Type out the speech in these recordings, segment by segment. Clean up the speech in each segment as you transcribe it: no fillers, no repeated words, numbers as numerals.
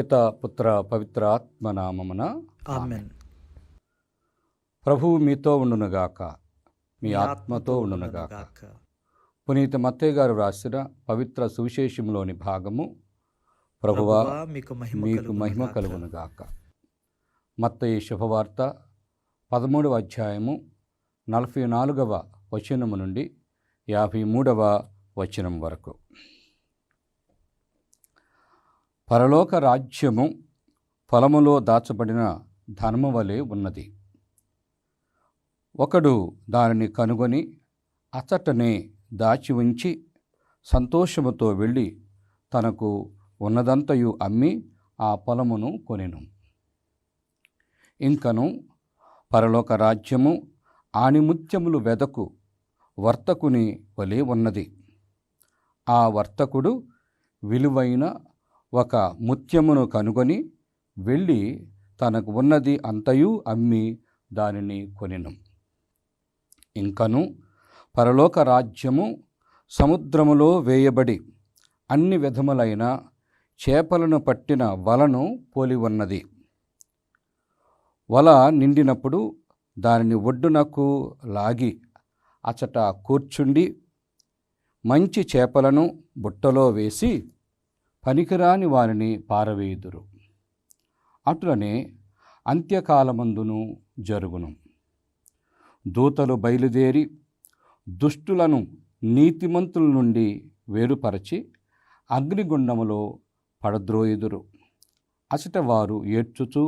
పిత పుత్ర పవిత్ర ఆత్మ నామమున ఆమేన్. ప్రభువు మీతో ఉండునుగాక, మీ మీ ఆత్మతో ఉండునుగాక. ఉండునుగాక. పునీత మత్తయి గారు రాసిన పవిత్ర సువిశేషంలోని భాగము. ప్రభువా మీకు మీకు మహిమ కలుగునుగాక. మత్తయి శుభవార్త 13వ అధ్యాయము 44వ వచనము నుండి 53వ వచనం వరకు. పరలోక రాజ్యము పొలములో దాచబడిన ధనము వలె ఉన్నది. ఒకడు దానిని కనుగొని అచటనే దాచి ఉంచి సంతోషముతో వెళ్ళి తనకు ఉన్నదంతయు అమ్మి ఆ పొలమును కొనెను. ఇంకను పరలోక రాజ్యము ఆణిముత్యములు వెదకు వర్తకుని వలె ఉన్నది. ఆ వర్తకుడు విలువైన ఒక ముత్యమును కనుగొని వెళ్ళి తనకు ఉన్నది అంతయు అమ్మి దానిని కొనెను. ఇంకను పరలోక రాజ్యము సముద్రములో వేయబడి అన్ని విధములైన చేపలను పట్టిన వలను పోలి ఉన్నది. వల నిండినప్పుడు దానిని ఒడ్డునకు లాగి అచట కూర్చుండి మంచి చేపలను బుట్టలో వేసి పనికిరాని వారిని పారవేయుదురు. అటులనే అంత్యకాలమందును జరుగును. దూతలు బయలుదేరి దుష్టులను నీతిమంతుల నుండి వేరుపరచి అగ్నిగుండములో పడద్రోయుదురు. అచట వారు ఏడ్చుచూ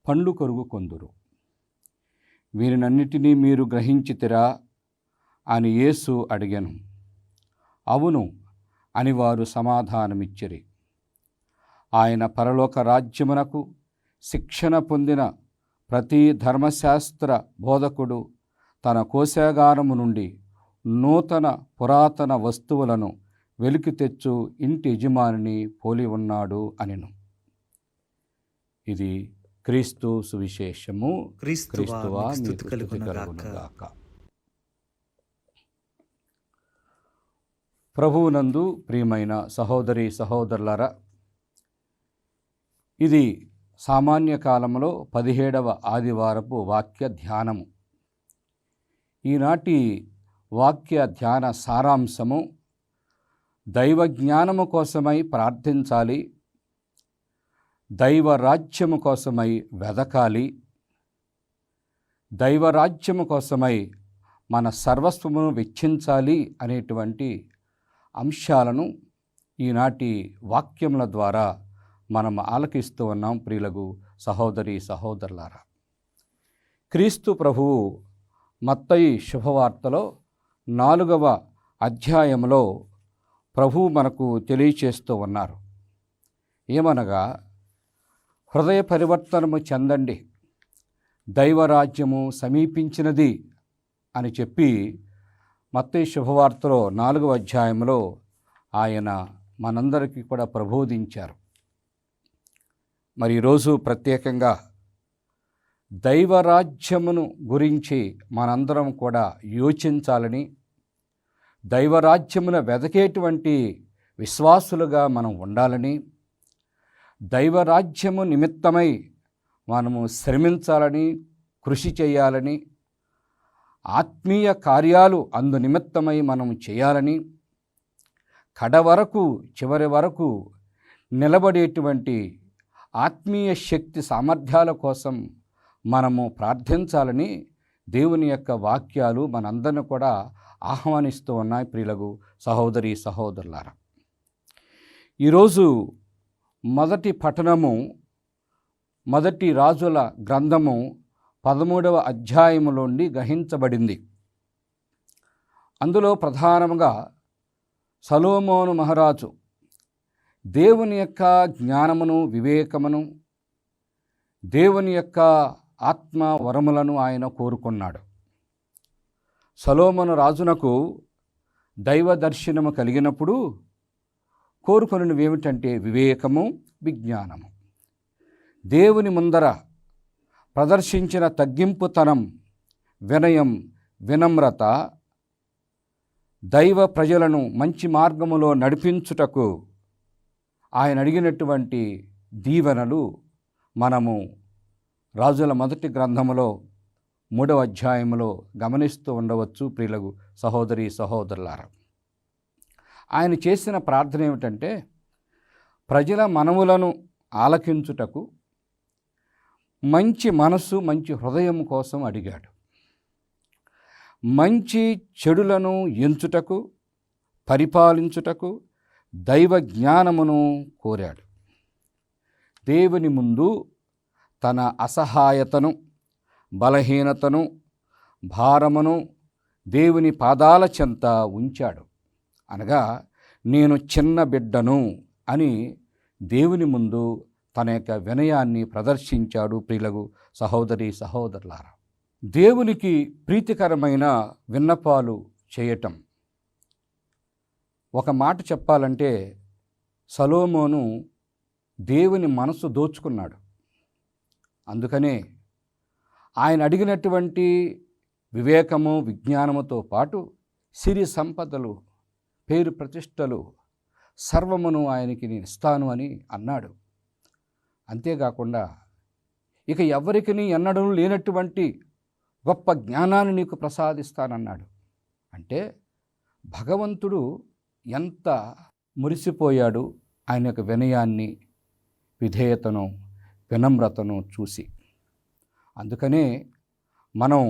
పండ్లు కొరుగు కొందురు. వీరినన్నిటినీ మీరు గ్రహించితిరా అని యేసు అడిగాను. అవును అని వారు సమాధానమిచ్చిరి. ఆయన పరలోక రాజ్యమునకు శిక్షణ పొందిన ప్రతి ధర్మశాస్త్ర బోధకుడు తన కోశాగారము నుండి నూతన పురాతన వస్తువులను వెలికి తెచ్చు ఇంటి యజమానిని పోలి ఉన్నాడు అనెను. ఇది క్రీస్తు సువిశేషము. క్రీస్తువా మీకు స్తుతి కలుగునుగాక. ప్రభువునందు ప్రియమైన సహోదరి సహోదరులారా, ఇది సామాన్య కాలంలో 17వ ఆదివారపు వాక్య ధ్యానము. ఈనాటి వాక్య ధ్యాన సారాంశము దైవ జ్ఞానము కోసమై ప్రార్థించాలి, దైవరాజ్యము కోసమై వెదకాలి, దైవరాజ్యము కోసమై మన సర్వస్వమును వెచ్చించాలి అనేటువంటి అంశాలను ఈనాటి వాక్యముల ద్వారా మనం ఆలకిస్తూ ఉన్నాం. ప్రియులకు సహోదరి సహోదరులారా, క్రీస్తు ప్రభువు మత్తయి శుభవార్తలో 4వ అధ్యాయంలో ప్రభువు మనకు తెలియచేస్తూ ఉన్నారు. ఏమనగా, హృదయ పరివర్తనము చెందండి, దైవరాజ్యము సమీపించినది అని చెప్పి మత్తయి శుభవార్తలో 4వ అధ్యాయంలో ఆయన మనందరికీ కూడా ప్రబోధించారు. మరి ఈరోజు ప్రత్యేకంగా దైవరాజ్యమును గురించి మనందరం కూడా యోచించాలని, దైవరాజ్యమును వెదకేటువంటి విశ్వాసులుగా మనం ఉండాలని, దైవరాజ్యము నిమిత్తమై మనము శ్రమించాలని, కృషి చేయాలని, ఆత్మీయ కార్యాలు అందు నిమిత్తమై మనం చేయాలని, కడవరకు చివరి వరకు నిలబడేటువంటి ఆత్మీయ శక్తి సామర్థ్యాల కోసం మనము ప్రార్థించాలని దేవుని యొక్క వాక్యాలు మనందరిని కూడా ఆహ్వానిస్తూ ఉన్నాయి. ప్రియులకు సహోదరి సహోదరులారా, ఈరోజు మొదటి పఠనము మొదటి రాజుల గ్రంథము 13వ అధ్యాయములోండి గ్రహించబడింది. అందులో ప్రధానంగా సొలొమోను మహారాజు దేవుని యొక్క జ్ఞానమును, వివేకమును, దేవుని యొక్క ఆత్మ వరములను ఆయన కోరుకున్నాడు. సొలొమోను రాజునకు దైవ దర్శనము కలిగినప్పుడు కోరుకొనినవి ఏమిటంటే వివేకము, విజ్ఞానము. దేవుని ముందర ప్రదర్శించిన తగ్గింపుతనం, వినయం, వినమ్రత, దైవ ప్రజలను మంచి మార్గములో నడిపించుటకు ఆయన అడిగినటువంటి దీవెనలు మనము రాజుల మొదటి గ్రంథములో 3వ అధ్యాయంలో గమనిస్తూ ఉండవచ్చు. ప్రియులకు సహోదరి సహోదరులారా, ఆయన చేసిన ప్రార్థన ఏమిటంటే ప్రజల మనవులను ఆలకించుటకు మంచి మనస్సు, మంచి హృదయం కోసం అడిగాడు. మంచి చెడులను ఎంచుటకు, పరిపాలించుటకు దైవ జ్ఞానమును కోరాడు. దేవుని ముందు తన అసహాయతను, బలహీనతను, భారమును దేవుని పాదాల చెంత ఉంచాడు. అనగా నేను చిన్న బిడ్డను అని దేవుని ముందు తన యొక్క వినయాన్ని ప్రదర్శించాడు. ప్రియులకు సహోదరి సహోదరులారా, దేవునికి ప్రీతికరమైన విన్నపాలు చేయటం. ఒక మాట చెప్పాలంటే సొలొమోను దేవుని మనసు దోచుకున్నాడు. అందుకనే ఆయన అడిగినటువంటి వివేకము, విజ్ఞానముతో పాటు సిరి సంపదలు, పేరు ప్రతిష్టలు సర్వమును ఆయనకి నేను ఇస్తాను అని అన్నాడు. అంతేకాకుండా ఇక ఎవరికి ఎన్నడూ లేనటువంటి గొప్ప జ్ఞానాన్ని నీకు ప్రసాదిస్తానన్నాడు. అంటే భగవంతుడు ఎంత మురిసిపోయాడు ఆయన యొక్క వినయాన్ని, విధేయతను, వినమ్రతను చూసి. అందుకనే మనం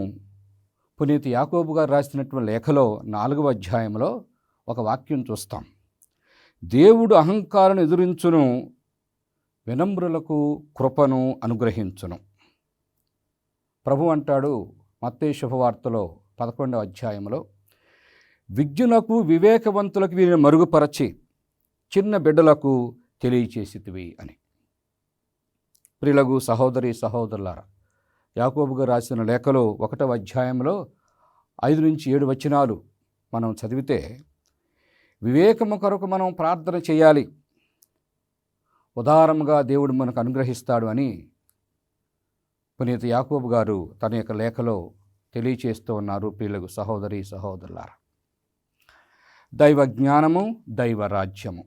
పునీత యాకోబు గారు రాసినటువంటి లేఖలో 4వ అధ్యాయంలో ఒక వాక్యం చూస్తాం. దేవుడు అహంకారం ఎదురించును, వినమ్రులకు కృపను అనుగ్రహించును. ప్రభు అంటాడు మత్తయి శుభవార్తలో 11వ అధ్యాయంలో, విజ్ఞులకు వివేకవంతులకు వీరిని మరుగుపరచి చిన్న బిడ్డలకు తెలియచేసితివి అని. ప్రియులకు సహోదరి సహోదరులారా, యాకోబు గారు రాసిన లేఖలో 1వ అధ్యాయంలో 5 నుంచి 7 వచనాలు మనం చదివితే వివేకము కొరకు మనం ప్రార్థన చేయాలి, ఉదారముగా దేవుడు మనకు అనుగ్రహిస్తాడు అని పునీత యాకోబు గారు తన యొక్క లేఖలో తెలియచేస్తూ ఉన్నారు. ప్రియులకు సహోదరి సహోదరులారా, దైవ జ్ఞానము, దైవరాజ్యము.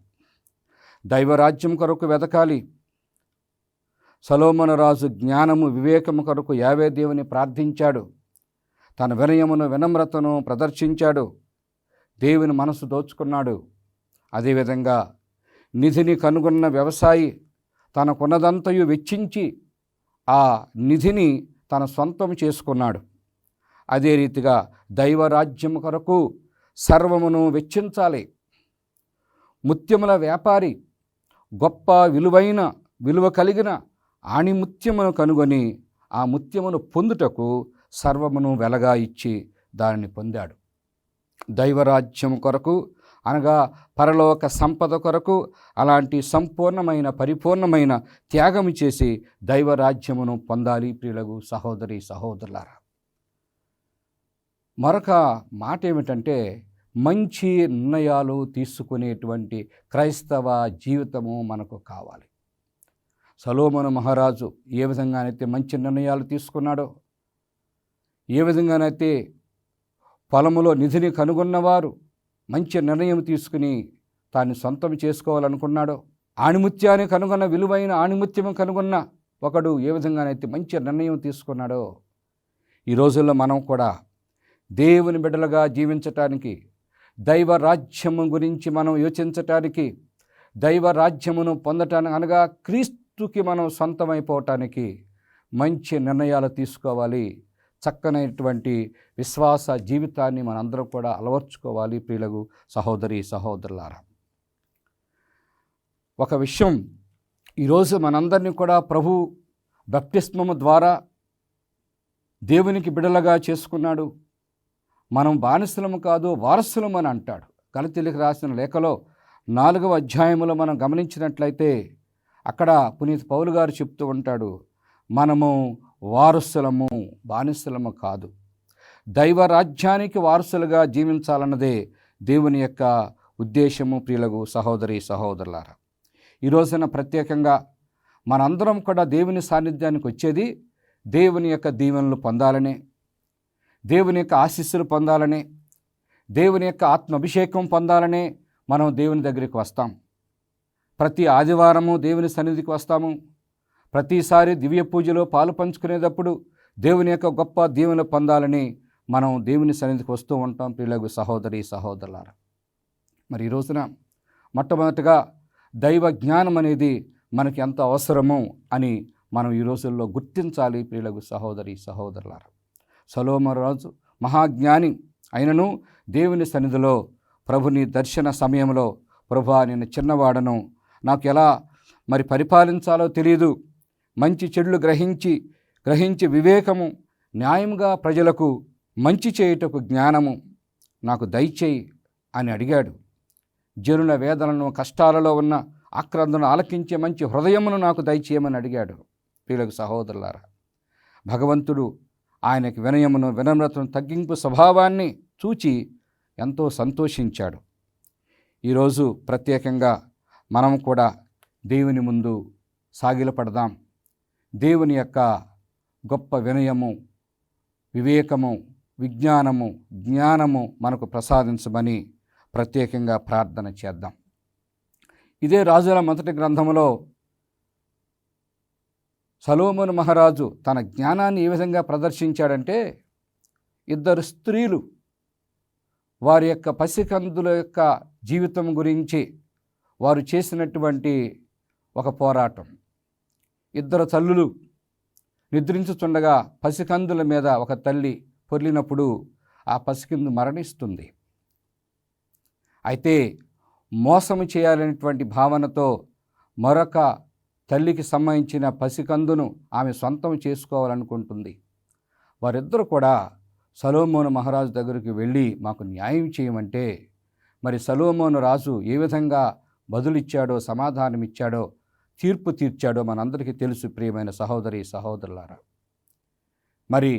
దైవరాజ్యం కొరకు వెతకాలి. సొలొమోను రాజు జ్ఞానము, వివేకము కొరకు యావే దేవుని ప్రార్థించాడు. తన వినయమును, వినమ్రతను ప్రదర్శించాడు. దేవుని మనసు దోచుకున్నాడు. అదేవిధంగా నిధిని కనుగొన్న వ్యవసాయి తనకున్నదంతయు వెచ్చించి ఆ నిధిని తన సొంతం చేసుకున్నాడు. అదే రీతిగా దైవరాజ్యం కొరకు సర్వమును వెచ్చించాలి. ముత్యముల వ్యాపారి గొప్ప విలువ కలిగిన ఆణిముత్యమును కనుగొని ఆ ముత్యమును పొందుటకు సర్వమును వెలగా ఇచ్చి దానిని పొందాడు. దైవరాజ్యం కొరకు అనగా పరలోక సంపద కొరకు అలాంటి సంపూర్ణమైన, పరిపూర్ణమైన త్యాగము చేసి దైవరాజ్యమును పొందాలి. ప్రియులకు సహోదరి సహోదరులారా, మరొక మాట ఏమిటంటే మంచి నిర్ణయాలు తీసుకునేటువంటి క్రైస్తవ జీవితము మనకు కావాలి. సొలొమోను మహారాజు ఏ విధంగానైతే మంచి నిర్ణయాలు తీసుకున్నాడో, ఏ విధంగానైతే పొలములో నిధిని కనుగొన్నవారు మంచి నిర్ణయం తీసుకుని తాను సొంతం చేసుకోవాలనుకున్నాడో, ఆణిముత్యాన్ని కనుగొన్న, విలువైన ఆణిముత్యము కనుగొన్న ఒకడు ఏ విధంగానైతే మంచి నిర్ణయం తీసుకున్నాడో, ఈ రోజుల్లో మనం కూడా దేవుని బిడ్డలుగా జీవించటానికి, దైవ రాజ్యము గురించి మనం యోచించటానికి, దైవ రాజ్యమును పొందటానికి అనగా క్రీస్తుకి మనం సొంతమైపోవటానికి మంచి నిర్ణయాలు తీసుకోవాలి. చక్కనైనటువంటి విశ్వాస జీవితాన్ని మనందరం కూడా అలవర్చుకోవాలి. ప్రియులకు సహోదరి సహోదరులారా, ఒక విషయం ఈరోజు మనందరినీ కూడా ప్రభు బప్తిస్మము ద్వారా దేవునికి బిడ్డలుగా చేసుకున్నాడు. మనం బానిసలము కాదు, వారసులము అని అంటాడు. గలతీయులకు రాసిన లేఖలో 4వ అధ్యాయంలో మనం గమనించినట్లయితే అక్కడ పునీత పౌలు గారు చెప్తూ ఉంటాడు, మనము వారసులము, బానిసలము కాదు. దైవరాజ్యానికి వారసులుగా జీవించాలన్నదే దేవుని యొక్క ఉద్దేశము. ప్రియులకు సహోదరి సహోదరులారా, ఈ రోజున ప్రత్యేకంగా మనందరం కూడా దేవుని సాన్నిధ్యానికి వచ్చేది దేవుని యొక్క దీవెనలు పొందాలనే, దేవుని యొక్క ఆశీస్సులు పొందాలనే, దేవుని యొక్క ఆత్మ అభిషేకం పొందాలనే మనం దేవుని దగ్గరికి వస్తాం. ప్రతి ఆదివారము దేవుని సన్నిధికి వస్తాము. ప్రతిసారి దివ్య పూజలో పాలు పంచుకునేటప్పుడు దేవుని యొక్క గొప్ప దీవెన పొందాలని మనం దేవుని సన్నిధికి వస్తూ ఉంటాం. ప్రియులకు సహోదరి సహోదరులారా, మరి ఈ రోజున మొట్టమొదటిగా దైవ జ్ఞానం అనేది మనకి ఎంత అవసరమో అని మనం ఈ రోజుల్లో గుర్తించాలి. ప్రియులకు సహోదరి సహోదరులారా, సొలొమోను రాజు మహాజ్ఞాని అయినను దేవుని సన్నిధిలో ప్రభుని దర్శన సమయంలో, ప్రభువా నేను చిన్నవాడను, నాకు ఎలా మరి పరిపాలించాలో తెలియదు, మంచి చెడులు గ్రహించి వివేకము, న్యాయంగా ప్రజలకు మంచి చేయుటకు జ్ఞానము నాకు దయచేయి అని అడిగాడు. జనుల వేదనను, కష్టాలలో ఉన్న ఆక్రందను ఆలకించే మంచి హృదయమును నాకు దయచేయమని అడిగాడు. ప్రియులకు సహోదరులారా, భగవంతుడు ఆయనకి వినయమును, వినమ్రతను, తగ్గింపు స్వభావాన్ని చూచి ఎంతో సంతోషించాడు. ఈరోజు ప్రత్యేకంగా మనం కూడా దేవుని ముందు సాగిలపడదాం. దేవుని యొక్క గొప్ప వినయము, వివేకము, విజ్ఞానము, జ్ఞానము మనకు ప్రసాదించమని ప్రత్యేకంగా ప్రార్థన చేద్దాం. ఇదే రాజుల మొదటి గ్రంథంలో సొలొమోను మహారాజు తన జ్ఞానాన్ని ఏ విధంగా ప్రదర్శించాడంటే, ఇద్దరు స్త్రీలు వారి యొక్క పసికందుల యొక్క జీవితం గురించి వారు చేసినటువంటి ఒక పోరాటం. ఇద్దరు తల్లులు నిద్రించుచుండగా పసికందుల మీద ఒక తల్లి పొర్లినప్పుడు ఆ పసికందు మరణిస్తుంది. అయితే మోసము చేయాలనేటువంటి భావనతో మరొక తల్లికి సంబంధించిన పసికందును ఆమె సొంతం చేసుకోవాలనుకుంటుంది. వారిద్దరూ కూడా సొలొమోను మహారాజు దగ్గరికి వెళ్ళి మాకు న్యాయం చేయమంటే, మరి సొలొమోను రాజు ఏ విధంగా బదులిచ్చాడో, సమాధానం ఇచ్చాడో, తీర్పు తీర్చాడో మనందరికీ తెలుసు. ప్రియమైన సహోదరి సహోదరులారా, మరి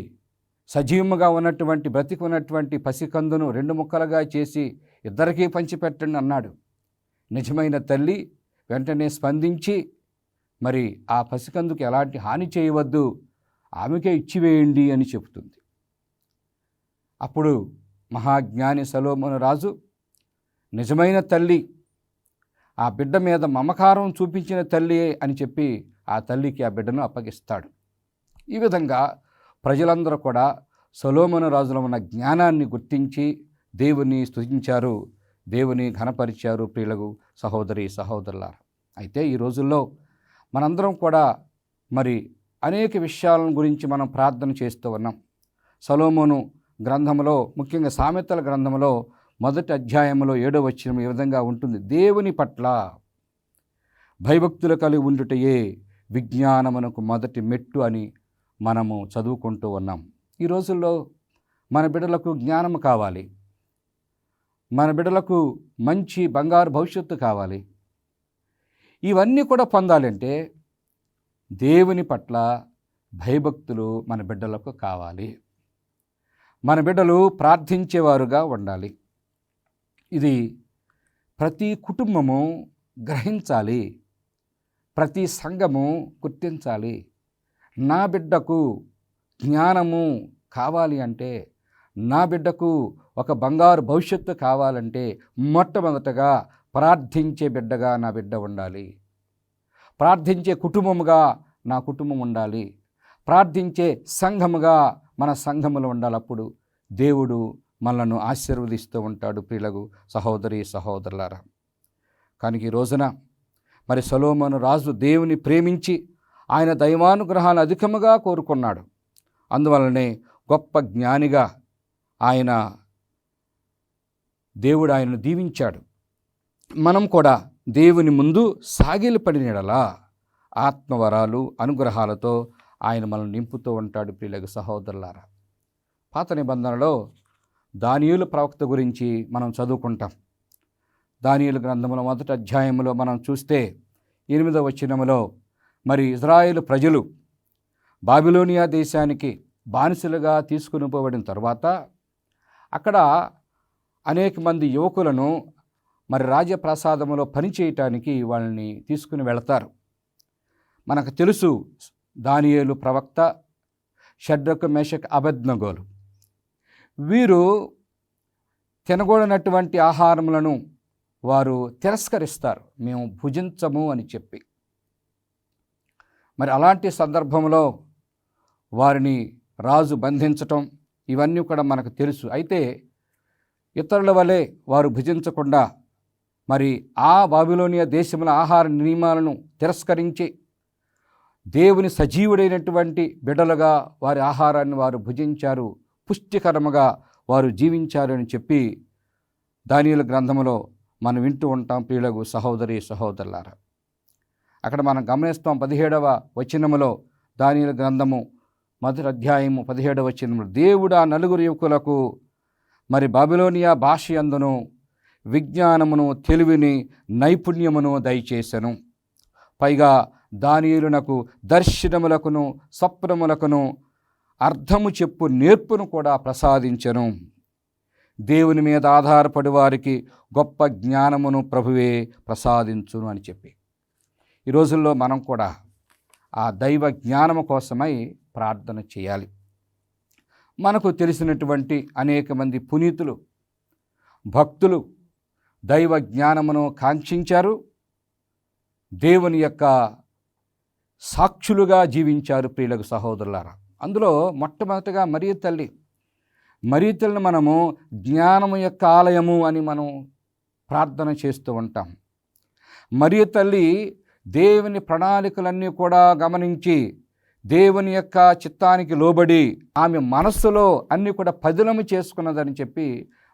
సజీవముగా ఉన్నటువంటి, బ్రతికి ఉన్నటువంటి పసికందును 2 ముక్కలుగా చేసి ఇద్దరికీ పంచిపెట్టండి అన్నాడు. నిజమైన తల్లి వెంటనే స్పందించి, మరి ఆ పసికందుకు ఎలాంటి హాని చేయవద్దు, ఆమెకే ఇచ్చివేయండి అని చెబుతుంది. అప్పుడు మహాజ్ఞాని సొలొమోను రాజు, నిజమైన తల్లి, ఆ బిడ్డ మీద మమకారం చూపించిన తల్లి అని చెప్పి ఆ తల్లికి ఆ బిడ్డను అప్పగిస్తాడు. ఈ విధంగా ప్రజలందరూ కూడా సొలొమోను రాజులో ఉన్న జ్ఞానాన్ని గుర్తించి దేవుని స్తుతించారు, దేవుని ఘనపరిచారు. ప్రియులకు సహోదరి సహోదరులారా, అయితే ఈ రోజుల్లో మనందరం కూడా మరి అనేక విషయాల గురించి మనం ప్రార్థన చేస్తూ ఉన్నాం. సొలొమోను గ్రంథంలో, ముఖ్యంగా సామెతల గ్రంథంలో 1వ అధ్యాయంలో 7వ వచనం ఈ విధంగా ఉంటుంది: దేవుని పట్ల భయభక్తులు కలిగి ఉండుటయే విజ్ఞానమునకు మొదటి మెట్టు అని మనము చదువుకుంటూ ఉన్నాం. ఈ రోజుల్లో మన బిడ్డలకు జ్ఞానము కావాలి, మన బిడ్డలకు మంచి బంగారు భవిష్యత్తు కావాలి. ఇవన్నీ కూడా పొందాలంటే దేవుని పట్ల భయభక్తులు మన బిడ్డలకు కావాలి. మన బిడ్డలు ప్రార్థించేవారుగా ఉండాలి. ఇది ప్రతి కుటుంబము గ్రహించాలి, ప్రతి సంఘము గుర్తించాలి. నా బిడ్డకు జ్ఞానము కావాలి అంటే, నా బిడ్డకు ఒక బంగారు భవిష్యత్తు కావాలంటే మొట్టమొదటగా ప్రార్థించే బిడ్డగా నా బిడ్డ ఉండాలి, ప్రార్థించే కుటుంబముగా నా కుటుంబం ఉండాలి, ప్రార్థించే సంఘముగా మన సంఘములు ఉండాలి. అప్పుడు దేవుడు మనలను ఆశీర్వదిస్తూ ఉంటాడు. ప్రియులకు సహోదరి సహోదరులారా, కానీ ఈ రోజున మరి సొలొమోను రాజు దేవుని ప్రేమించి ఆయన దైవానుగ్రహాన్ని అధికముగా కోరుకున్నాడు. అందువలనే గొప్ప జ్ఞానిగా దేవుడు ఆయనను దీవించాడు. మనం కూడా దేవుని ముందు సాగిలపడిన యెడల ఆత్మవరాలు, అనుగ్రహాలతో ఆయన మనల్ని నింపుతూ ఉంటాడు. ప్రియులకు సహోదరులారా, పాత నిబంధనలో దానియేలు ప్రవక్త గురించి మనం చదువుకుంటాం. దానియేలు గ్రంథంలో 1వ అధ్యాయంలో మనం చూస్తే 8వ వచనంలో, మరి ఇజ్రాయేలు ప్రజలు బాబిలోనియా దేశానికి బానిసలుగా తీసుకుని పోబడిన తర్వాత అక్కడ అనేక మంది యువకులను మరి రాజప్రసాదంలో పనిచేయటానికి వాళ్ళని తీసుకుని వెళతారు. మనకు తెలుసు, దానియేలు ప్రవక్త, షడ్రకు, మేషక్, అబేద్నెగోలు వీరు తినకూడనటువంటి ఆహారములను వారు తిరస్కరిస్తారు, మేము భుజించము అని చెప్పి. మరి అలాంటి సందర్భంలో వారిని రాజు బంధించటం ఇవన్నీ కూడా మనకు తెలుసు. అయితే ఇతరుల వలె వారు భుజించకుండా మరి ఆ బాబిలోనియా దేశముల ఆహార నియమాలను తిరస్కరించి దేవుని సజీవుడైనటువంటి బిడ్డలుగా వారి ఆహారాన్ని వారు భుజించారు, పుష్టికరముగా వారు జీవించారు అని చెప్పి దానియేలు గ్రంథములో మనం వింటూ ఉంటాం. ప్రియులకు సహోదరి సహోదరులారా, అక్కడ మనం గమనిస్తాం 17వ వచనములో దానియేలు గ్రంథము 1వ అధ్యాయము 17వ వచనములో, దేవుడు ఆ నలుగురు యువకులకు మరి బాబిలోనియా భాష యందును విజ్ఞానమును, తెలివిని, నైపుణ్యమును దయచేసెను. పైగా దానియేలునకు దర్శనములకును స్వప్నములకును అర్థము చెప్పు నేర్పును కూడా ప్రసాదించెను. దేవుని మీద ఆధారపడి వారికి గొప్ప జ్ఞానమును ప్రభువే ప్రసాదించును అని చెప్పి ఈ రోజుల్లో మనం కూడా ఆ దైవ జ్ఞానము కోసమై ప్రార్థన చేయాలి. మనకు తెలిసినటువంటి అనేక మంది పునీతులు, భక్తులు దైవ జ్ఞానమును కాంక్షించారు, దేవుని యొక్క సాక్షులుగా జీవించారు. ప్రియులకు సహోదరులారా, అందులో మొట్టమొదటిగా మరియ తల్లిని మనము జ్ఞానము యొక్క ఆలయము అని మనం ప్రార్థన చేస్తూ ఉంటాం. మరియ తల్లి దేవుని ప్రణాళికలన్నీ కూడా గమనించి దేవుని యొక్క చిత్తానికి లోబడి ఆమె మనస్సులో అన్నీ కూడా పదిలము చేసుకున్నదని చెప్పి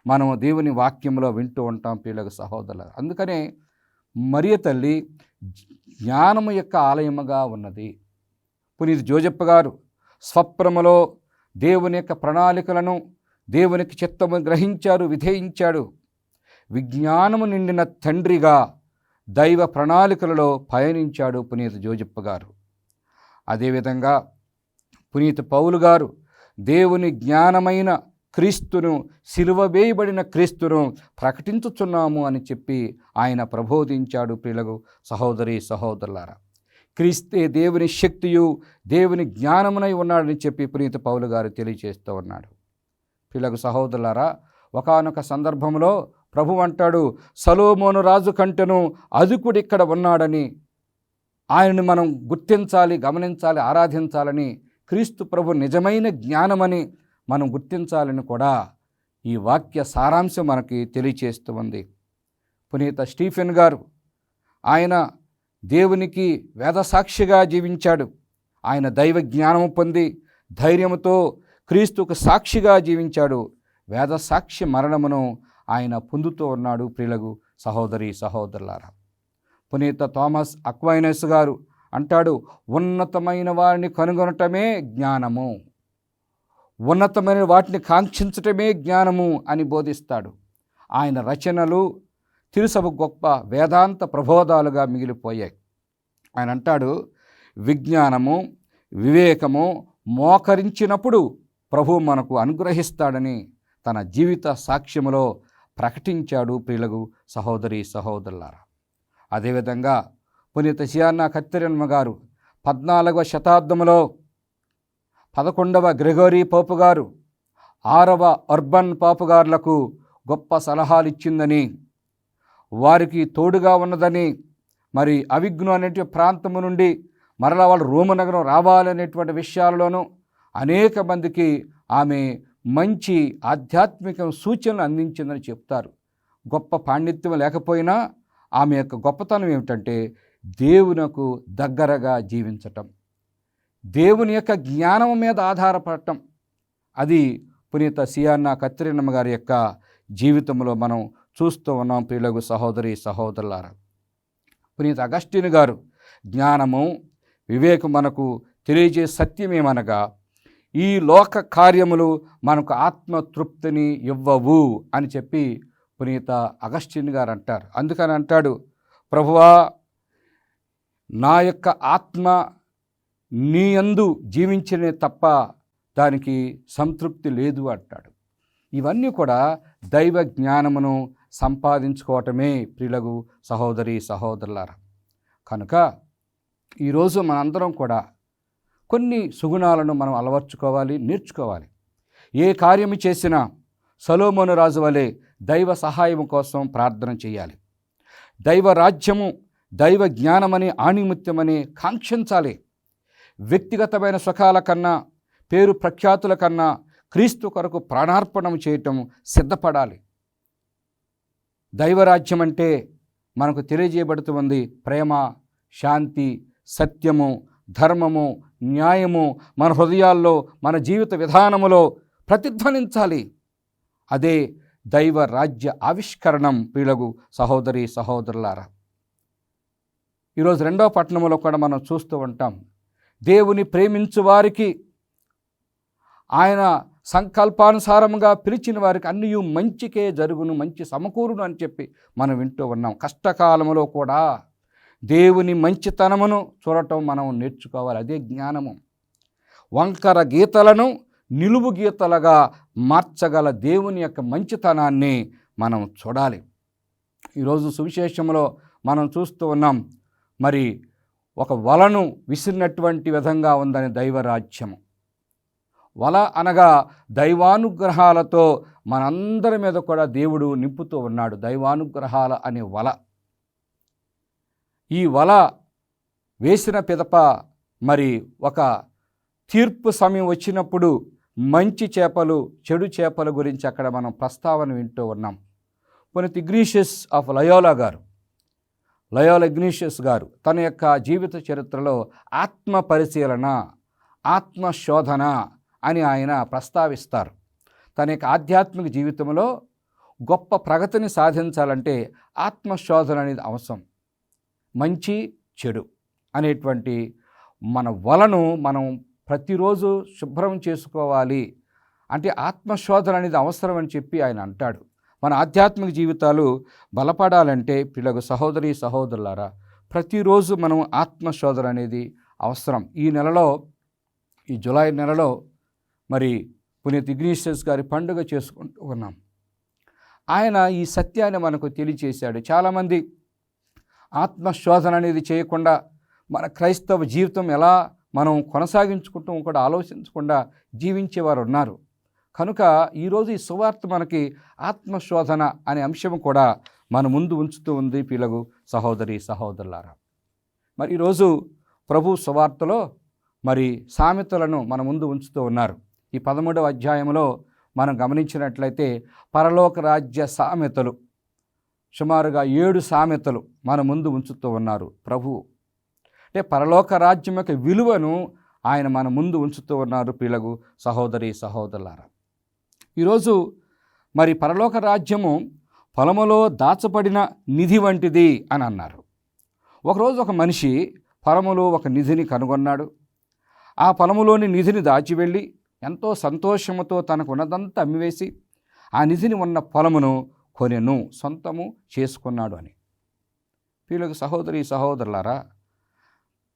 మనం దేవుని వాక్యంలో వింటూ ఉంటాం. ప్రియులకు సహోదరులు, అందుకనే మరియ తల్లి జ్ఞానము యొక్క ఆలయముగా ఉన్నది. పునీత జోజప్ప గారు స్వప్నములో దేవుని యొక్క ప్రణాళికలను, దేవునికి చిత్తము గ్రహించారు, విధేయించాడు. విజ్ఞానము నిండిన తండ్రిగా దైవ ప్రణాళికలలో పయనించాడు పునీత జోజప్ప గారు. అదేవిధంగా పునీత పౌలు గారు దేవుని జ్ఞానమైన క్రీస్తును, సిలువ వేయబడిన క్రీస్తును ప్రకటించుచున్నాము అని చెప్పి ఆయన ప్రబోధించాడు. ప్రియులకు సహోదరి సహోదరులారా, క్రీస్తే దేవుని శక్తియు దేవుని జ్ఞానమునై ఉన్నాడని చెప్పి పునీత పౌలు గారు తెలియజేస్తూ ఉన్నాడు. ప్రియులకు సహోదరులారా, ఒకానొక సందర్భంలో ప్రభు అంటాడు, సొలొమోను రాజు కంటెను అధికుడు ఇక్కడ ఉన్నాడని. ఆయనను మనం గుర్తించాలి, గమనించాలి, ఆరాధించాలని, క్రీస్తు ప్రభు నిజమైన జ్ఞానమని మనం గుర్తించాలని కూడా ఈ వాక్య సారాంశం మనకి తెలియచేస్తూ ఉంది. పునీత స్టీఫెన్ గారు ఆయన దేవునికి వేదసాక్షిగా జీవించాడు. ఆయన దైవ జ్ఞానము పొంది ధైర్యముతో క్రీస్తుకు సాక్షిగా జీవించాడు. వేదసాక్షి మరణమును ఆయన పొందుతూ ఉన్నాడు. ప్రియులకు సహోదరి సహోదరులారా, పునీత థామస్ అక్వైనస్ గారు అంటాడు, ఉన్నతమైన వారిని కనుగొనటమే జ్ఞానము, ఉన్నతమైన వాటిని కాంక్షించటమే జ్ఞానము అని బోధిస్తాడు. ఆయన రచనలు తిరుసభ గొప్ప వేదాంత ప్రబోధాలుగా మిగిలిపోయాయి. ఆయన అంటాడు, విజ్ఞానము, వివేకము మోకరించినప్పుడు ప్రభు మనకు అనుగ్రహిస్తాడని తన జీవిత సాక్ష్యములో ప్రకటించాడు. ప్రియులకు సహోదరి సహోదరులారా, అదేవిధంగా పునీత సియానా కత్తెరమ్మ గారు 14వ శతాబ్దంలో 11వ గ్రెగోరీ పోపు గారు 6వ అర్బన్ పాపు గారులకు గొప్ప సలహాలు ఇచ్చిందని, వారికి తోడుగా ఉన్నదని, మరి అవిఘ్ను అనే ప్రాంతము నుండి మరలా వాళ్ళు రోమ నగరం రావాలనేటువంటి విషయాల్లోనూ అనేక మందికి ఆమె మంచి ఆధ్యాత్మిక సూచనలు అందించిందని చెప్తారు. గొప్ప పాండిత్యం లేకపోయినా ఆమె యొక్క గొప్పతనం ఏమిటంటే దేవునకు దగ్గరగా జీవించటం, దేవుని యొక్క జ్ఞానం మీద ఆధారపడటం. అది పునీత సియానా కత్తిరినమ్మ గారి యొక్క జీవితంలో మనం చూస్తూ ఉన్నాం. ప్రియులకు సహోదరి సహోదరులారా, పునీత అగస్టిన్ గారు జ్ఞానము, వివేకం మనకు తెలియజే సత్యమేమనగా ఈ లోక కార్యములు మనకు ఆత్మతృప్తిని ఇవ్వవు అని చెప్పి పునీత అగస్టిన్ గారు అంటారు. అందుకని అంటాడు, ప్రభువా నా యొక్క ఆత్మ నీ యందు జీవించనే తప్ప దానికి సంతృప్తి లేదు అంటాడు. ఇవన్నీ కూడా దైవ జ్ఞానమును సంపాదించుకోవటమే ప్రియులకు సహోదరి సహోదరులారా. కనుక ఈరోజు మనందరం కూడా కొన్ని సుగుణాలను మనం అలవర్చుకోవాలి, నేర్చుకోవాలి. ఏ కార్యము చేసినా సొలొమోను రాజు వలె దైవ సహాయం కోసం ప్రార్థన చేయాలి. దైవ రాజ్యము, దైవ జ్ఞానమని, ఆణిముత్యమని కాంక్షించాలి. వ్యక్తిగతమైన సుఖాల కన్నా, పేరు ప్రఖ్యాతుల కన్నా క్రీస్తు కొరకు ప్రాణార్పణం చేయటం సిద్ధపడాలి. దైవరాజ్యం అంటే మనకు తెలియజేయబడుతుంది ప్రేమ, శాంతి, సత్యము, ధర్మము, న్యాయము మన హృదయాల్లో, మన జీవిత విధానములో ప్రతిధ్వనించాలి. అదే దైవ రాజ్య ఆవిష్కరణం. ప్రియులకు సహోదరి సహోదరులారా, ఈరోజు 2వ పట్టణంలో కూడా మనం చూస్తూ ఉంటాం. దేవుని ప్రేమించు వారికి, ఆయన సంకల్పానుసారంగా పిలిచిన వారికి అన్నీ మంచికే జరుగును, మంచి సమకూరును అని చెప్పి మనం వింటూ ఉన్నాం. కష్టకాలంలో కూడా దేవుని మంచితనమును చూడటం మనం నేర్చుకోవాలి. అదే జ్ఞానము. వంకర గీతలను నిలువు గీతలుగా మార్చగల దేవుని యొక్క మంచితనాన్ని మనం చూడాలి. ఈరోజు సువిశేషంలో మనం చూస్తూ ఉన్నాం, మరి ఒక వలను విసిరినటువంటి విధంగా ఉందని దైవరాజ్యము. వల అనగా దైవానుగ్రహాలతో మనందరి మీద కూడా దేవుడు నింపుతూ ఉన్నాడు. దైవానుగ్రహాల అనే వల. ఈ వల వేసిన పిదప మరి ఒక తీర్పు సమయం వచ్చినప్పుడు మంచి చేపలు, చెడు చేపల గురించి అక్కడ మనం ప్రస్తావన వింటూ ఉన్నాం. Puneet Ignatius of Loyola Ignatius garu తన యొక్క జీవిత చరిత్రలో ఆత్మ పరిశీలన, ఆత్మశోధన అని ఆయన ప్రస్తావిస్తారు. తన యొక్క ఆధ్యాత్మిక జీవితంలో గొప్ప ప్రగతిని సాధించాలంటే ఆత్మశోధన అనేది అవసరం. మంచి చెడు అనేటువంటి మన వలను మనం ప్రతిరోజు శుభ్రం చేసుకోవాలి. అంటే ఆత్మశోధన అనేది అవసరం అని చెప్పి ఆయన అంటాడు. మన ఆధ్యాత్మిక జీవితాలు బలపడాలంటే పిల్లలకు సహోదరి సహోదరులారా, ప్రతిరోజు మనం ఆత్మశోధన అనేది అవసరం. ఈ నెలలో, ఈ జూలై నెలలో మరి పునీత్ ఇగ్నీషియస్ గారి పండుగ చేసుకుంటూ ఉన్నాం. ఆయన ఈ సత్యాన్ని మనకు తెలియచేశాడు. చాలామంది ఆత్మశోధన అనేది చేయకుండా మన క్రైస్తవ జీవితం ఎలా మనం కొనసాగించుకుంటూ కూడా ఆలోచించకుండా జీవించేవారు ఉన్నారు. కనుక ఈరోజు ఈ సువార్త మనకి ఆత్మశోధన అనే అంశం కూడా మన ముందు ఉంచుతూ ఉంది. పిల్లలు సహోదరి సహోదరులారా, మరి ఈరోజు ప్రభు సువార్తలో మరి సామెతలను మన ముందు ఉంచుతూ ఉన్నారు. ఈ 13వ అధ్యాయంలో మనం గమనించినట్లయితే పరలోక రాజ్య సామెతలు, సుమారుగా 7 సామెతలు మన ముందు ఉంచుతూ ఉన్నారు ప్రభువు. అంటే పరలోక రాజ్యం యొక్క విలువను ఆయన మన ముందు ఉంచుతూ ఉన్నారు. పిల్లలు సహోదరి సహోదరులారా, ఈరోజు మరి పరలోక రాజ్యము పొలములో దాచబడిన నిధి వంటిది అని అన్నారు. ఒకరోజు ఒక మనిషి పొలములో ఒక నిధిని కనుగొన్నాడు. ఆ పొలములోని నిధిని దాచి వెళ్ళి ఎంతో సంతోషముతో తనకు ఉన్నదంతా అమ్మివేసి ఆ నిధిని ఉన్న పొలమును కొనెను, సొంతము చేసుకున్నాడు అని. పిల్లలకు సహోదరి సహోదరులారా,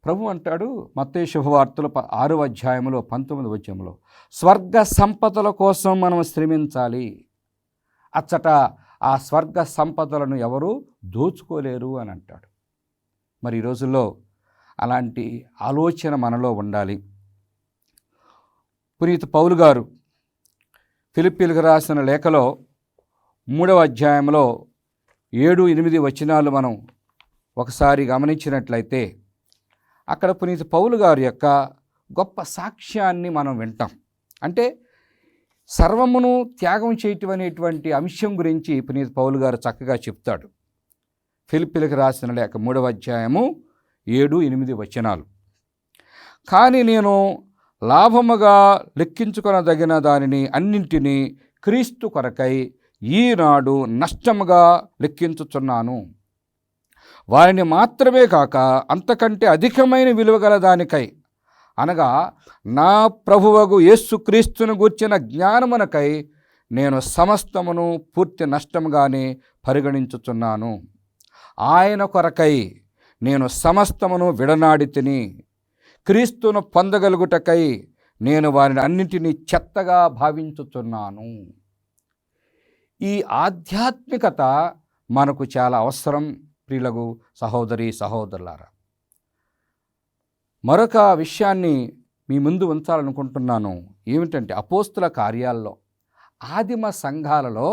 ప్రభు అంటాడు మత్తయి శుభవార్తలు 6వ అధ్యాయంలో 19వ వచనంలో, స్వర్గ సంపదల కోసం మనం శ్రమించాలి. అచ్చట ఆ స్వర్గ సంపదలను ఎవరు దోచుకోలేరు అని అంటాడు. మరి ఈ రోజుల్లో అలాంటి ఆలోచన మనలో ఉండాలి. పునీత్ పౌలు గారు ఫిలిప్పీలకు రాసిన లేఖలో 3వ అధ్యాయంలో 7-8 వచనాలు మనం ఒకసారి గమనించినట్లయితే అక్కడ పునీత్ పౌలు గారి యొక్క గొప్ప సాక్ష్యాన్ని మనం వింటాం. అంటే సర్వమును త్యాగం చేయటం అనేటువంటి అంశం గురించి పునీత్ పౌలు గారు చక్కగా చెప్తాడు. ఫిలిప్పీలకు రాసిన లేఖ 3వ అధ్యాయము 7-8 వచనాలు. కానీ నేను లాభముగా లెక్కించుకొనదగిన దానిని అన్నింటినీ క్రీస్తు కొరకై ఈనాడు నష్టముగా లెక్కించుచున్నాను. వారిని మాత్రమే కాక అంతకంటే అధికమైన విలువ గల దానికై, అనగా నా ప్రభువగు యేసుక్రీస్తును గూర్చిన జ్ఞానమునకై నేను సమస్తమును పూర్తి నష్టముగానే పరిగణించుచున్నాను. ఆయన కొరకై నేను సమస్తమును విడనాడి తిని క్రీస్తును పొందగలుగుటకై నేను వారిని అన్నింటినీ చెత్తగా భావించుచున్నాను. ఈ ఆధ్యాత్మికత మనకు చాలా అవసరం. ప్రియులకు సహోదరి సహోదరులారా, మరొక విషయాన్ని మీ ముందు ఉంచాలనుకుంటున్నాను. ఏమిటంటే అపోస్తుల కార్యాల్లో ఆదిమ సంఘాలలో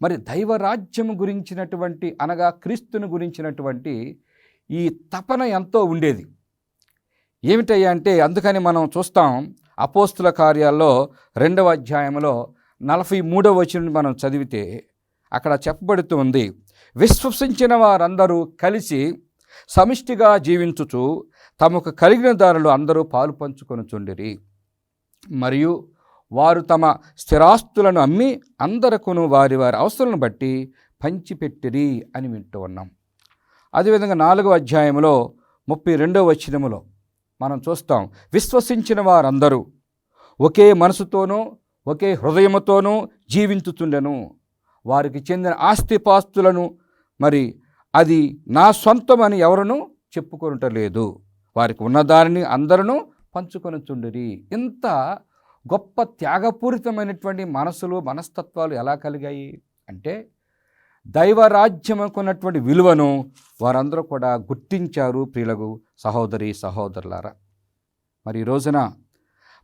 మరి దైవరాజ్యము గురించినటువంటి అనగా క్రీస్తుని గురించినటువంటి ఈ తపన ఎంతో ఉండేది. ఏమిటయ్యా అంటే, అందుకని మనం చూస్తాం అపోస్తుల కార్యాల్లో 2వ అధ్యాయంలో 43వ వచనం మనం చదివితే అక్కడ చెప్పబడుతూ ఉంది, విశ్వసించిన వారందరూ కలిసి సమిష్టిగా జీవించుచు తమకు కలిగిన దారులు అందరూ పాలు పంచుకొనుచుండిరి, మరియు వారు తమ స్థిరాస్తులను అమ్మి అందరకును వారి వారి అవసరాలను బట్టి పంచిపెట్టిరి అని వింటూ ఉన్నాం. అదేవిధంగా 4వ అధ్యాయంలో 32వ వచనములో మనం చూస్తాం, విశ్వసించిన వారందరూ ఒకే మనసుతోనూ ఒకే హృదయముతోనూ జీవించుచుండెను, వారికి చెందిన ఆస్తిపాస్తులను మరి అది నా సొంతమని ఎవరునూ చెప్పుకొనటలేదు, వారికి ఉన్నదానిని అందరూ పంచుకొనుచుండిరి. ఇంత గొప్ప త్యాగపూరితమైనటువంటి మనస్తత్వాలు ఎలా కలిగాయి అంటే, దైవరాజ్యం అనుకున్నటువంటి విలువను వారందరూ కూడా గుర్తించారు. ప్రియులకు సహోదరి సహోదరులారా, మరి ఈ రోజున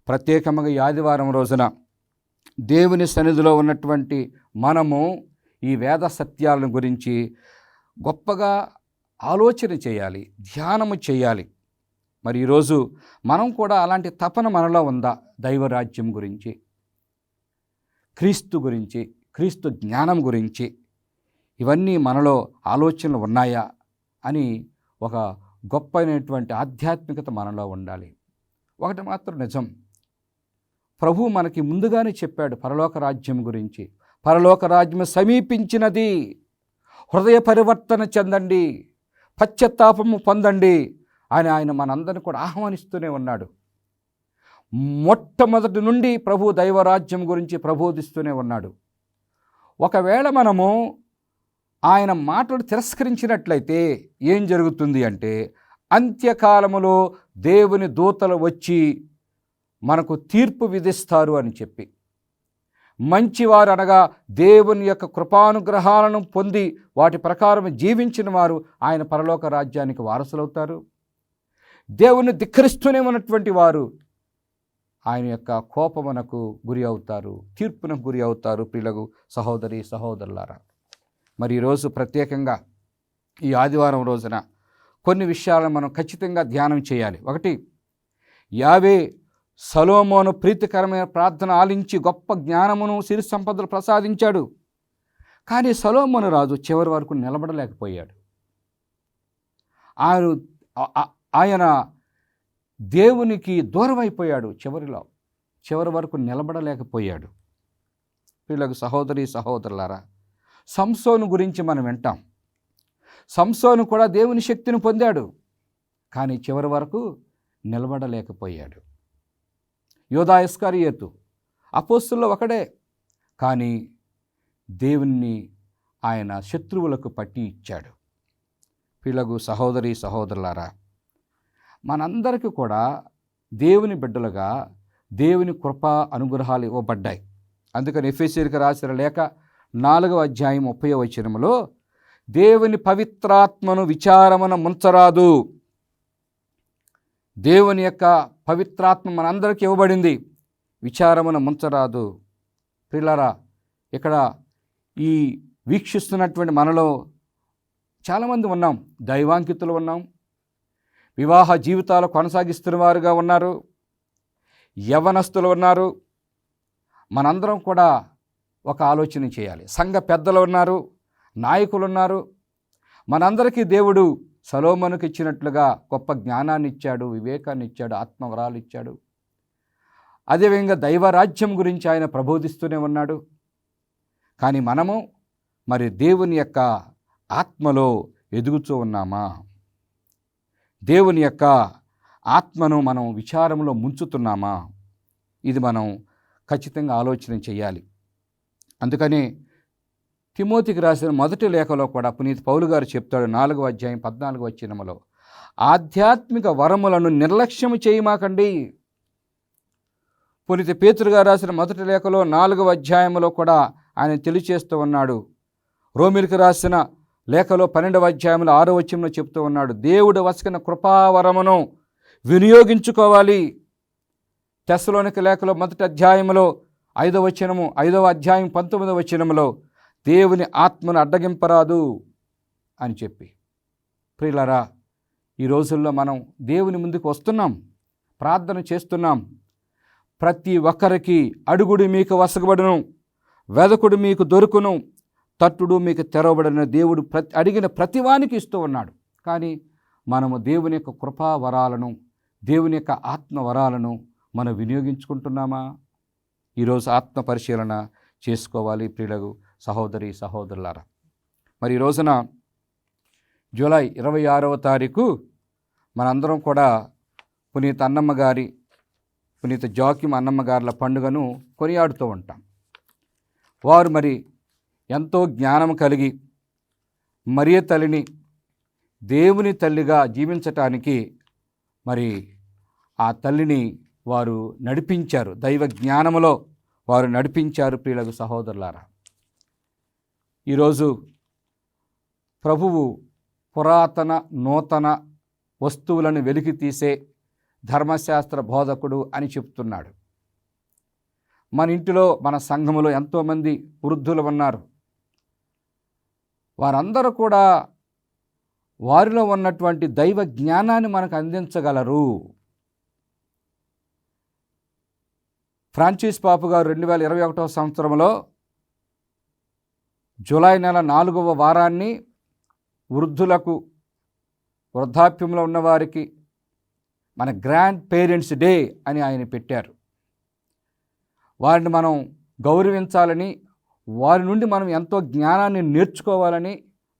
ప్రత్యేకంగా ఈ ఆదివారం రోజున దేవుని సన్నిధిలో ఉన్నటువంటి మనము ఈ వేద సత్యాలను గురించి గొప్పగా ఆలోచన చేయాలి, ధ్యానము చేయాలి. మరి ఈరోజు మనం కూడా అలాంటి తపన మనలో ఉందా? దైవరాజ్యం గురించి, క్రీస్తు గురించి, క్రీస్తు జ్ఞానం గురించి ఇవన్నీ మనలో ఆలోచనలు ఉన్నాయా అని ఒక గొప్పైనటువంటి ఆధ్యాత్మికత మనలో ఉండాలి. ఒకటి మాత్రం నిజం, ప్రభు మనకి ముందుగానే చెప్పాడు పరలోక రాజ్యం గురించి. పరలోక రాజ్యం సమీపించినది, హృదయ పరివర్తన చెందండి, పశ్చాత్తాపము పొందండి అని ఆయన మనందరినీ కూడా ఆహ్వానిస్తూనే ఉన్నాడు. మొట్టమొదటి నుండి ప్రభు దైవరాజ్యం గురించి ప్రబోధిస్తూనే ఉన్నాడు. ఒకవేళ మనము ఆయన మాటలు తిరస్కరించినట్లయితే ఏం జరుగుతుంది అంటే, అంత్యకాలములో దేవుని దూతలు వచ్చి మనకు తీర్పు విధిస్తారు అని చెప్పి, మంచివారు అనగా దేవుని యొక్క కృపానుగ్రహాలను పొంది వాటి ప్రకారం జీవించిన వారు ఆయన పరలోక రాజ్యానికి వారసులవుతారు. దేవుని ధిక్కరిస్తూనే ఉన్నటువంటి వారు ఆయన యొక్క కోపమునకు గురి అవుతారు, తీర్పునకు గురి అవుతారు. ప్రియులకు సహోదరి సహోదరులారా, మరి ఈరోజు ప్రత్యేకంగా ఈ ఆదివారం రోజున కొన్ని విషయాలను మనం ఖచ్చితంగా ధ్యానం చేయాలి. ఒకటి, యావే సొలొమోను ప్రీతికరమైన ప్రార్థన ఆలించి గొప్ప జ్ఞానమును సిరి సంపదలు ప్రసాదించాడు. కానీ సొలొమోను రాజు చివరి వరకు నిలబడలేకపోయాడు. ఆయన దేవునికి దూరం అయిపోయాడు. చివరి వరకు నిలబడలేకపోయాడు. వీళ్ళకు సహోదరి సహోదరులారా, సంసోను గురించి మనం వింటాం. సంసోను కూడా దేవుని శక్తిని పొందాడు, కానీ చివరి వరకు నిలబడలేకపోయాడు. యోధా ఇస్కరియోతు అపోస్తుల్లో ఒకడే, కానీ దేవుణ్ణి ఆయన శత్రువులకు పట్టి ఇచ్చాడు. వీళ్ళకు సహోదరి సహోదరులారా, మనందరికీ కూడా దేవుని బిడ్డలుగా దేవుని కృపా అనుగ్రహాలు ఇవ్వబడ్డాయి. అందుకని ఎఫెసీయులకు రాసిన లేఖ 4వ అధ్యాయం 30వ వచనములో, దేవుని పవిత్రాత్మను విచారమున ముంచరాదు. దేవుని యొక్క పవిత్రాత్మ మనందరికీ ఇవ్వబడింది, విచారమున ముంచరాదు. ప్రియులారా, ఇక్కడ ఈ వీక్షిస్తున్నటువంటి మనలో చాలామంది ఉన్నాం, దైవాంకితులు ఉన్నాం, వివాహ జీవితాలు కొనసాగిస్తున్న వారుగా ఉన్నారు, యవ్వనస్తులు ఉన్నారు. మనందరం కూడా ఒక ఆలోచన చేయాలి. సంఘ పెద్దలు ఉన్నారు, నాయకులు ఉన్నారు. మనందరికీ దేవుడు సొలొమోనుకు ఇచ్చినట్లుగా గొప్ప జ్ఞానాన్ని ఇచ్చాడు, వివేకాన్ని ఇచ్చాడు, ఆత్మవరాలు ఇచ్చాడు. అదేవిధంగా దైవరాజ్యం గురించి ఆయన ప్రబోధిస్తూనే ఉన్నాడు. కానీ మనము మరి దేవుని యొక్క ఆత్మలో ఎదుగుతూ ఉన్నామా? దేవుని యొక్క ఆత్మను మనం విచారంలో ముంచుతున్నామా? ఇది మనం ఖచ్చితంగా ఆలోచన చేయాలి. అందుకని తిమోతికి రాసిన మొదటి లేఖలో కూడా పునీత పౌలు గారు చెప్తాడు, 4వ అధ్యాయం 14వ వచనములో, ఆధ్యాత్మిక వరములను నిర్లక్ష్యము చేయమాకండి. పునీత పేతురు గారు రాసిన మొదటి లేఖలో 4వ అధ్యాయంలో కూడా ఆయన తెలియచేస్తూ ఉన్నాడు. రోమిలకు రాసిన లేఖలో 12వ అధ్యాయంలో 6వ వచనంలో చెప్తూ ఉన్నాడు, దేవుడు వసకిన కృపావరమును వినియోగించుకోవాలి. తెస్సలోనిక లేఖలో మొదటి అధ్యాయంలో 5వ అధ్యాయం 19వ వచనంలో, దేవుని ఆత్మను అడ్డగింపరాదు అని చెప్పి. ప్రియులారా, ఈ రోజుల్లో మనం దేవుని ముందుకు వస్తున్నాం, ప్రార్థన చేస్తున్నాం. ప్రతి ఒక్కరికి అడుగుడు మీకు వసగబడును, వెదకుడు మీకు దొరుకును, తట్టుడు మీకు తెరవబడిన దేవుడు అడిగిన ప్రతివానికి ఇస్తూ ఉన్నాడు. కానీ మనము దేవుని యొక్క కృపా వరాలను, దేవుని యొక్క ఆత్మ వరాలను మనం వినియోగించుకుంటున్నామా? ఈరోజు ఆత్మ పరిశీలన చేసుకోవాలి ప్రియులకు సహోదరి సహోదరులారా. మరి ఈ రోజున జూలై 26వ తారీఖు మనందరం కూడా పునీత జాకిమ్ అన్నమ్మ గారుల పండుగను కొనియాడుతూ ఉంటాం. వారు మరి ఎంతో జ్ఞానం కలిగి మరియ తల్లిని దేవుని తల్లిగా జీవించటానికి మరి ఆ తల్లిని వారు నడిపించారు, దైవ జ్ఞానములో వారు నడిపించారు ప్రియులకు సహోదరులారా. ఈరోజు ప్రభువు పురాతన నూతన వస్తువులను వెలికి తీసే ధర్మశాస్త్ర బోధకుడు అని చెప్తున్నాడు. మన ఇంటిలో, మన సంఘములో ఎంతోమంది వృద్ధులు ఉన్నారు. వారందరూ కూడా వారిలో ఉన్నటువంటి దైవ జ్ఞానాన్ని మనకు అందించగలరు. ఫ్రాన్సిస్ పాపు గారు 2021వ సంవత్సరంలో జూలై నెల 4వ వారాన్ని వృద్ధులకు, వృద్ధాప్యంలో ఉన్నవారికి మన గ్రాండ్ పేరెంట్స్ డే అని ఆయన పెట్టారు. వారిని మనం గౌరవించాలని, వారి నుండి మనం ఎంతో జ్ఞానాన్ని నేర్చుకోవాలని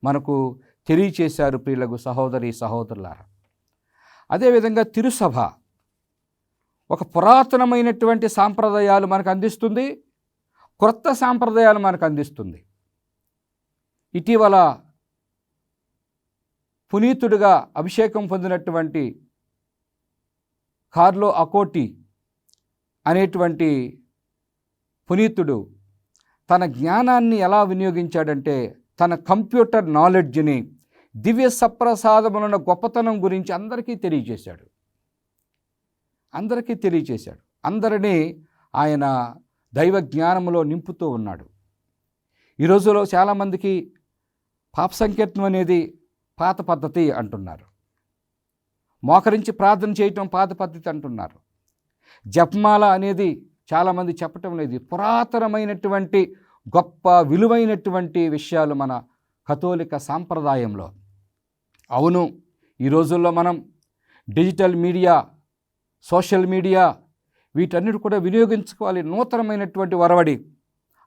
మనకు తెలియచేశారు ప్రియులకు సహోదరి సహోదరులారా. అదేవిధంగా తిరుసభ ఒక పురాతనమైనటువంటి సాంప్రదాయాలు మనకు అందిస్తుంది, క్రొత్త సాంప్రదాయాలు మనకు అందిస్తుంది. ఇటీవల పునీతుడిగా అభిషేకం పొందినటువంటి కార్లో అకోటి అనేటువంటి పునీతుడు తన జ్ఞానాన్ని ఎలా వినియోగించాడంటే, తన కంప్యూటర్ నాలెడ్జ్ని దివ్య సప్రసాదములను గొప్పతనం గురించి అందరికీ తెలియజేశాడు. అందరినీ ఆయన దైవ జ్ఞానంలో నింపుతూ ఉన్నాడు. ఈ రోజులో చాలామందికి పాప సంకీర్తనం అనేది పాత పద్ధతి అంటున్నారు, మోకరించి ప్రార్థన చేయటం పాత పద్ధతి అంటున్నారు. జపమాల అనేది చాలామంది చెప్పటం లేదు. పురాతనమైనటువంటి గొప్ప విలువైనటువంటి విషయాలు మన కథోలిక సాంప్రదాయంలో. అవును, ఈ రోజుల్లో మనం డిజిటల్ మీడియా, సోషల్ మీడియా వీటన్నిటి కూడా వినియోగించుకోవాలి. నూతనమైనటువంటి వరవడి,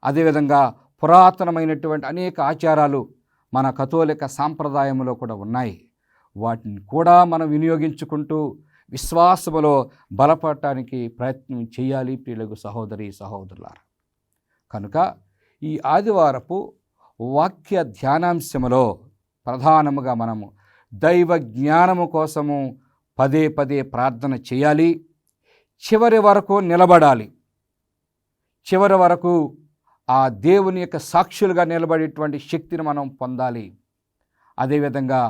అదేవిధంగా పురాతనమైనటువంటి అనేక ఆచారాలు మన కథోలిక సాంప్రదాయంలో కూడా ఉన్నాయి. వాటిని కూడా మనం వినియోగించుకుంటూ విశ్వాసములో బలపడటానికి ప్రయత్నం చేయాలి ప్రియులకు సహోదరి సహోదరులారా. కనుక ఈ ఆదివారపు వాక్య ధ్యానాంశములో ప్రధానముగా మనము దైవ జ్ఞానము కోసము పదే పదే ప్రార్థన చేయాలి. చివరి వరకు నిలబడాలి. చివరి వరకు ఆ దేవుని యొక్క సాక్షులుగా నిలబడేటువంటి శక్తిని మనం పొందాలి. అదేవిధంగా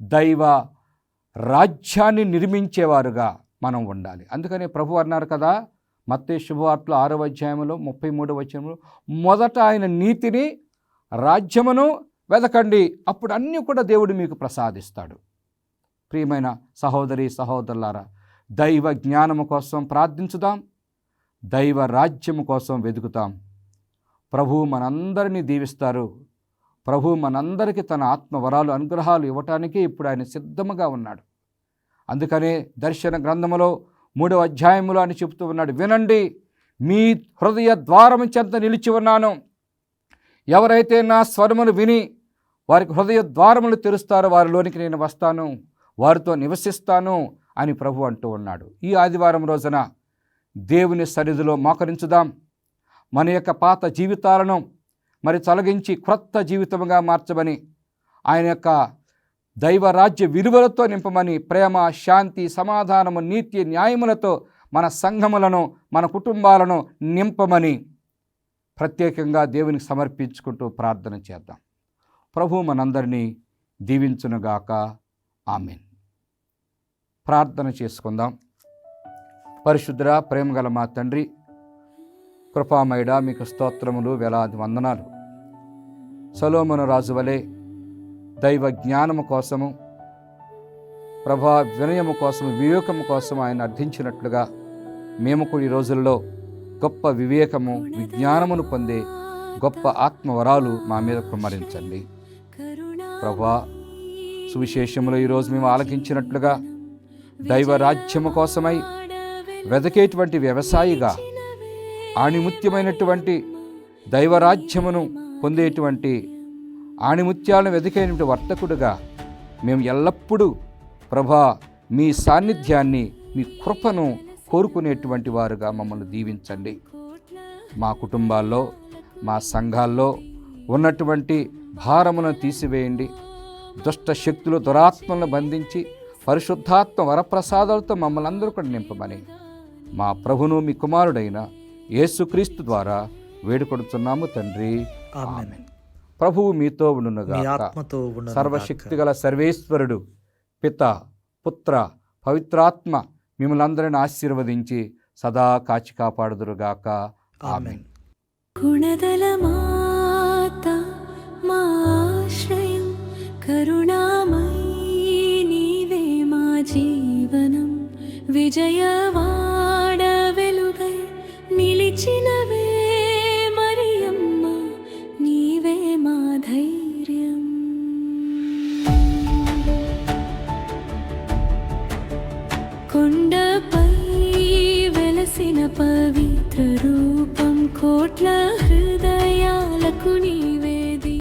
దైవ రాజ్యాన్ని నిర్మించేవారుగా మనం ఉండాలి. అందుకనే ప్రభు అన్నారు కదా, మత్తయి శుభవార్తలో 6వ అధ్యాయంలో 33వ వచనంలో, మొదట ఆయన నీతిని రాజ్యమును వెదకండి, అప్పుడు అన్నీ కూడా దేవుడు మీకు ప్రసాదిస్తాడు. ప్రియమైన సహోదరి సహోదరులారా, దైవ జ్ఞానము కోసం ప్రార్థించుదాం, దైవ రాజ్యము కోసం వెతుకుతాం. ప్రభువు మనందరినీ దీవిస్తారు. ప్రభు మనందరికీ తన ఆత్మవరాలు, అనుగ్రహాలు ఇవ్వటానికి ఇప్పుడు ఆయన సిద్ధముగా ఉన్నాడు. అందుకనే దర్శన గ్రంథములో 3వ అధ్యాయములో అని చెబుతూ ఉన్నాడు, వినండి, మీ హృదయ ద్వారము చెంత నిలిచి ఉన్నాను. ఎవరైతే నా స్వరమును విని వారికి హృదయ ద్వారములు తెరుస్తారో వారిలోనికి నేను వస్తాను, వారితో నివసిస్తాను అని ప్రభు అంటూ ఉన్నాడు. ఈ ఆదివారం రోజున దేవుని సన్నిధిలో మోకరించుదాం. మన యొక్క పాత జీవితాలను మరి తొలగించి క్రొత్త జీవితముగా మార్చమని, ఆయన యొక్క దైవరాజ్య విలువలతో నింపమని, ప్రేమ, శాంతి, సమాధానము, నీతి, న్యాయములతో మన సంఘములను, మన కుటుంబాలను నింపమని ప్రత్యేకంగా దేవునికి సమర్పించుకుంటూ ప్రార్థన చేద్దాం. ప్రభు మనందరినీ దీవించునుగాక. ఆమేన్. ప్రార్థన చేసుకుందాం. పరిశుద్ధ ప్రేమగల మా తండ్రి, కృపామయుడా, మీకు స్తోత్రములు, వేలాది వందనాలు. సొలొమోను రాజు వలె దైవ జ్ఞానము కోసము, ప్రభా వినయము కోసము, వివేకము కోసము ఆయన అర్థించినట్లుగా మేము కూడా ఈ రోజుల్లో గొప్ప వివేకము, విజ్ఞానమును పొందే గొప్ప ఆత్మవరాలు మా మీద కుమ్మరించండి ప్రభా. సువిశేషములో ఈరోజు మేము ఆలకించినట్లుగా దైవ రాజ్యము కోసమై వెదకేటువంటి వ్యవసాయిగా, ఆణిముత్యమైనటువంటి దైవరాజ్యమును పొందేటువంటి ఆణిముత్యాలను వెతికేటువంటి వర్తకుడుగా మేము ఎల్లప్పుడూ ప్రభా మీ సాన్నిధ్యాన్ని, మీ కృపను కోరుకునేటువంటి వారుగా మమ్మల్ని దీవించండి. మా కుటుంబాల్లో, మా సంఘాల్లో ఉన్నటువంటి భారములను తీసివేయండి. దుష్ట శక్తులు, దురాత్మలను బంధించి పరిశుద్ధాత్మ వరప్రసాదాలతో మమ్మల్ని అందరూ కూడా నింపమని మా ప్రభును మీ కుమారుడైన యేసుక్రీస్తు ద్వారా వేడుకొడుతున్నాము తండ్రి, ఆమేన్. ప్రభువు మీతో ఉండునుగాక. సర్వశక్తిగల సర్వేశ్వరుడు పిత, పుత్ర, పవిత్రాత్మ మిమ్మల్ని అందరిని ఆశీర్వదించి సదా కాచి కాపాడుదురుగాక. ఆమేన్. గుణదల మాత మా ఆశ్రయం, కరుణామయీ నీవే మా జీవనం, విజయవాడ వెలుగై నిలిచినవే మరియమ్మ, నీవే మా ధైర్యం. కొండపై వెలసిన పవిత్ర రూపం, కోట్ల హృదయ